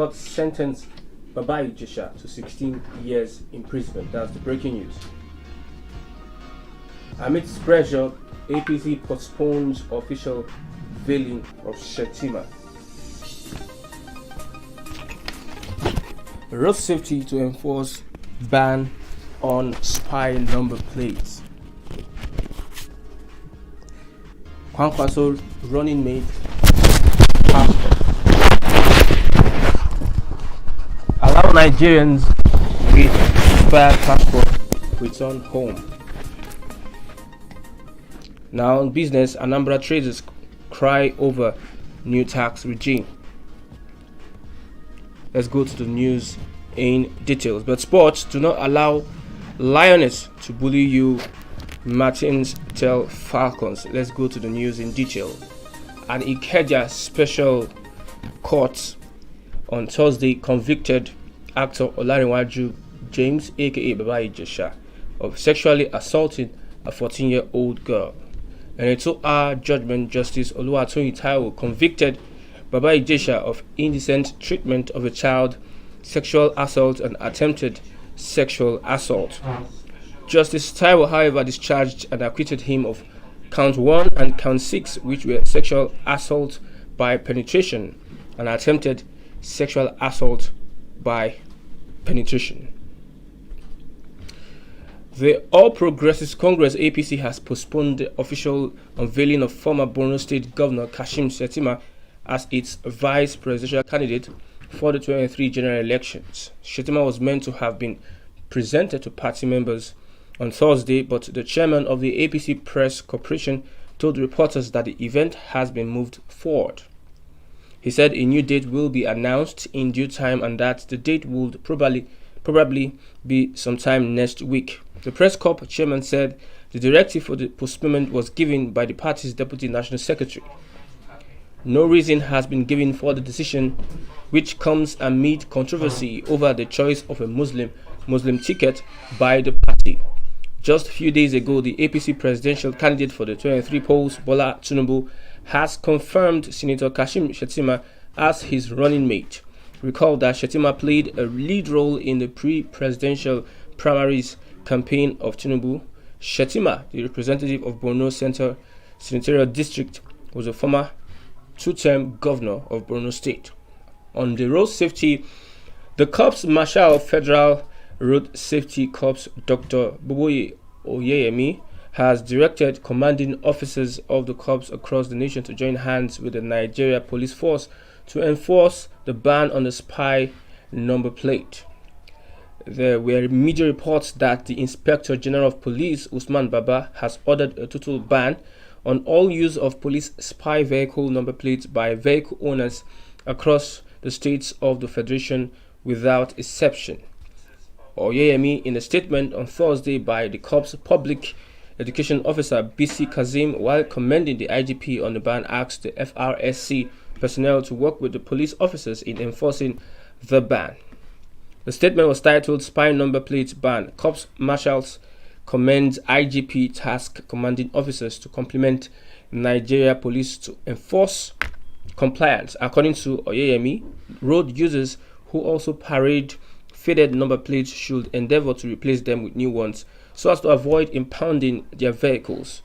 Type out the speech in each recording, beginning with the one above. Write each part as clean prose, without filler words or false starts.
court sentenced Baba Ijesha to 16 years imprisonment. That's the breaking news. Amidst pressure, APC postpones official veiling of Shettima. Road safety to enforce ban on spy number plates. Kwankwaso running mate passport. Allow Nigerians with bad passport return home. Now in business, Anambra traders cry over new tax regime. Let's go to the news in details. But sports, do not allow Lioness to bully you, Martins tell Falcons. Let's go to the news in detail. An Ikeja special court on Thursday convicted actor Olarinwaju James aka Baba Ijesha of sexually assaulting a 14-year-old girl. In a 2-hour judgment, Justice Oluwatoyin Taiwo convicted Baba Ijesha of indecent treatment of a child, sexual assault, and attempted sexual assault. Justice Taiwo, however, discharged and acquitted him of count 1 and count 6, which were sexual assault by penetration and attempted sexual assault by penetration. The All Progressives Congress APC has postponed the official unveiling of former Borno State Governor Kashim Shettima as its vice presidential candidate for the 2023 general elections. Shettima was meant to have been presented to party members on Thursday, but the chairman of the APC Press Corporation told reporters that the event has been moved forward. He said a new date will be announced in due time and that the date would probably be sometime next week. The Press Corp chairman said the directive for the postponement was given by the party's deputy national secretary. No reason has been given for the decision, which comes amid controversy over the choice of a Muslim ticket by the party. Just a few days ago, the APC presidential candidate for the 23 polls, Bola Tinubu, has confirmed Senator Kashim Shettima as his running mate. Recall that Shettima played a lead role in the pre-presidential primaries campaign of Tinubu. Shettima, the representative of Borno Central Senatorial District, was a former 2-term governor of Borno State. On the road safety, the Corps Marshal of Federal Road Safety Corps, Dr. Boboye Oyeyemi, has directed commanding officers of the corps across the nation to join hands with the Nigeria Police Force to enforce the ban on the spy number plate. There were media reports that the Inspector General of Police, Usman Baba, has ordered a total ban on all use of police spy vehicle number plates by vehicle owners across the states of the Federation without exception. Oyeyemi, in a statement on Thursday by the Corps Public Education Officer BC Kazim, while commending the IGP on the ban, asked the FRSC personnel to work with the police officers in enforcing the ban. The statement was titled Spy Number Plate Ban. Corps Marshals commends IGP task commanding officers to complement Nigeria Police to enforce compliance. According to Oyeyemi, road users who also parade faded number plates should endeavor to replace them with new ones so as to avoid impounding their vehicles.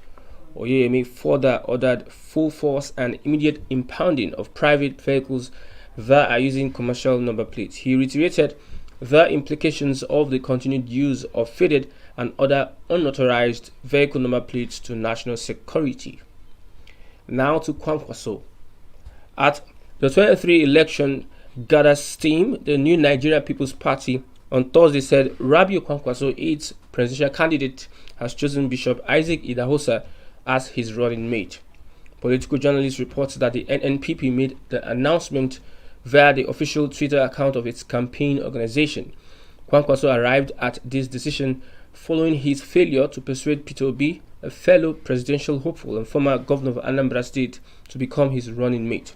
Oyeyemi further ordered full force and immediate impounding of private vehicles that are using commercial number plates. He reiterated the implications of the continued use of faded and other unauthorized vehicle number plates to national security. Now to Kwankwaso. At the 23 election gathers steam, the new Nigeria People's Party on Thursday said Rabiu Kwankwaso, its presidential candidate, has chosen Bishop Isaac Idahosa as his running mate. Political journalists report that the NNPP made the announcement via the official Twitter account of its campaign organization. Kwankwaso arrived at this decision following his failure to persuade Peter Obi, a fellow presidential hopeful and former governor of Anambra State, to become his running mate.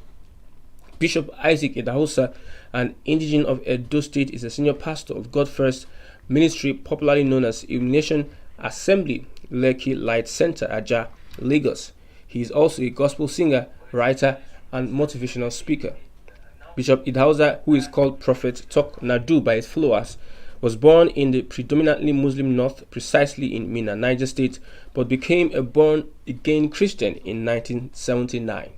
Bishop Isaac Idahosa, an indigene of Edo State, is a senior pastor of God First Ministry, popularly known as Illumination Assembly, Lekki Light Center, Aja, Lagos. He is also a gospel singer, writer, and motivational speaker. Bishop Ijesha, who is called Prophet Tok Nadu by his followers, was born in the predominantly Muslim north, precisely in Minna, Niger State, but became a born-again Christian in 1979.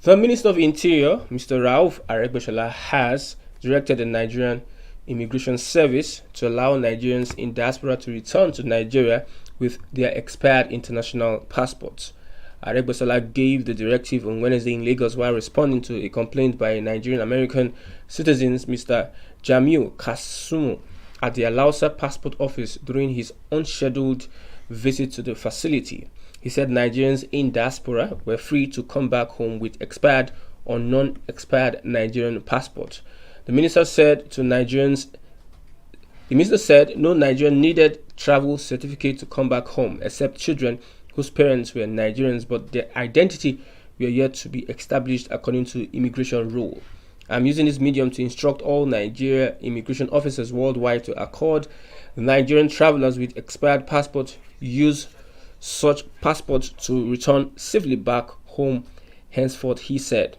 The Minister of Interior, Mr. Rauf Aregbesola, has directed the Nigerian Immigration Service to allow Nigerians in diaspora to return to Nigeria with their expired international passports. Aregbesola gave the directive on Wednesday in Lagos while responding to a complaint by a Nigerian-American citizen, Mr. Jamiu Kasumu, at the Alausa Passport Office during his unscheduled visit to the facility. He said Nigerians in diaspora were free to come back home with expired or non-expired Nigerian passports. The minister said no Nigerian needed travel certificate to come back home, except children whose parents were Nigerians but their identity were yet to be established according to immigration rule. I'm using this medium to instruct all Nigeria immigration officers worldwide to accord Nigerian travelers with expired passports use such passports to return safely back home henceforth, he said.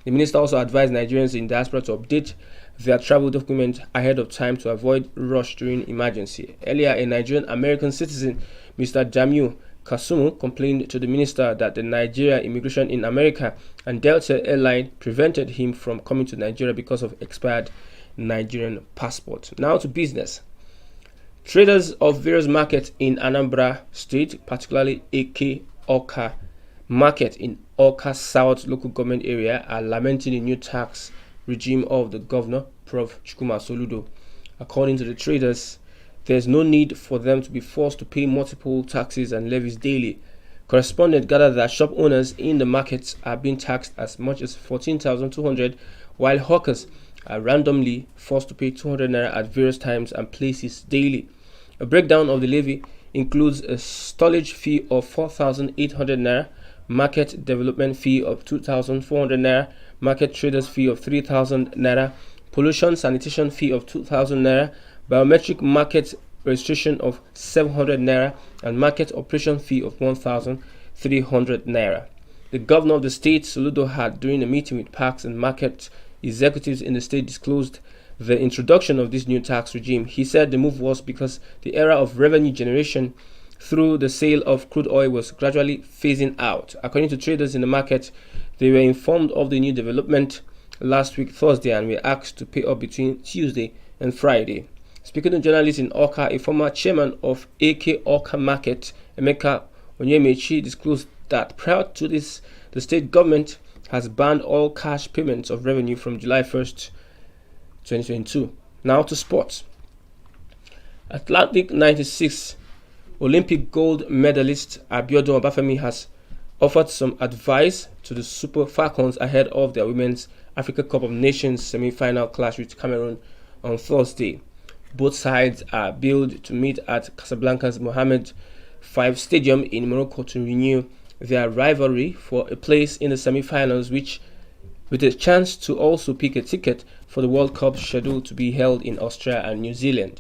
The minister also advised Nigerians in diaspora to update their travel document ahead of time to avoid rush during emergency. Earlier, a Nigerian-American citizen, Mr. Jamiu Kasumu, complained to the minister that the Nigeria immigration in America and Delta Airline prevented him from coming to Nigeria because of expired Nigerian passports. Now to business. Traders of various markets in Anambra State, particularly AK Awka Market in Awka South local government area, are lamenting the new tax regime of the governor, Prof. Chukwuma Soludo. According to the traders, there is no need for them to be forced to pay multiple taxes and levies daily. Correspondents gather that shop owners in the markets are being taxed as much as 14,200, while hawkers are randomly forced to pay 200 naira at various times and places daily. A breakdown of the levy includes a stallage fee of 4,800 naira, market development fee of 2,400 naira, market traders fee of 3,000 naira, pollution sanitation fee of 2,000 naira, biometric market registration of 700 naira, and market operation fee of 1,300 naira. The governor of the state, Soludo, had during a meeting with parks and market executives in the state disclosed the introduction of this new tax regime. He said the move was because the era of revenue generation through the sale of crude oil was gradually phasing out. According to traders in the market, they were informed of the new development last week Thursday and were asked to pay up between Tuesday and Friday. Speaking to journalists in Awka, a former chairman of AK Awka Market, Emeka Onyemechi, disclosed that prior to this, the state government has banned all cash payments of revenue from July 1st, 2022. Now to sports. Atlantic 96 Olympic gold medalist Abiodun Obafemi has offered some advice to the Super Falcons ahead of their Women's Africa Cup of Nations semi-final clash with Cameroon on Thursday. Both sides are billed to meet at Casablanca's Mohammed V Stadium in Morocco to renew their rivalry for a place in the semi-finals, with a chance to also pick a ticket for the World Cup scheduled to be held in Australia and New Zealand.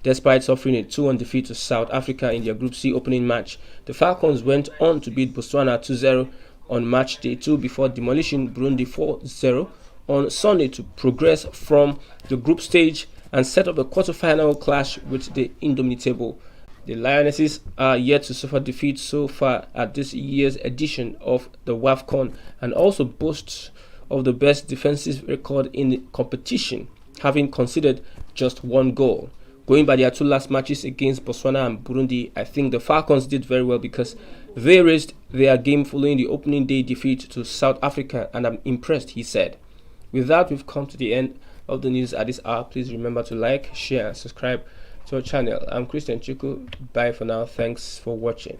Despite suffering a 2-1 defeat to South Africa in their Group C opening match, the Falcons went on to beat Botswana 2-0 on match day 2 before demolishing Burundi 4-0 on Sunday to progress from the group stage and set up a quarter-final clash with the Indomitable. The Lionesses are yet to suffer defeat so far at this year's edition of the WAFCON and also boasts of the best defensive record in the competition, having conceded just one goal. Going by their two last matches against Botswana and Burundi, I think the Falcons did very well because they raised their game following the opening day defeat to South Africa, and I'm impressed, he said. With that, we've come to the end of the news at this hour. Please remember to like, share, and subscribe to our channel. I'm Christian Chuku. Bye for now. Thanks for watching.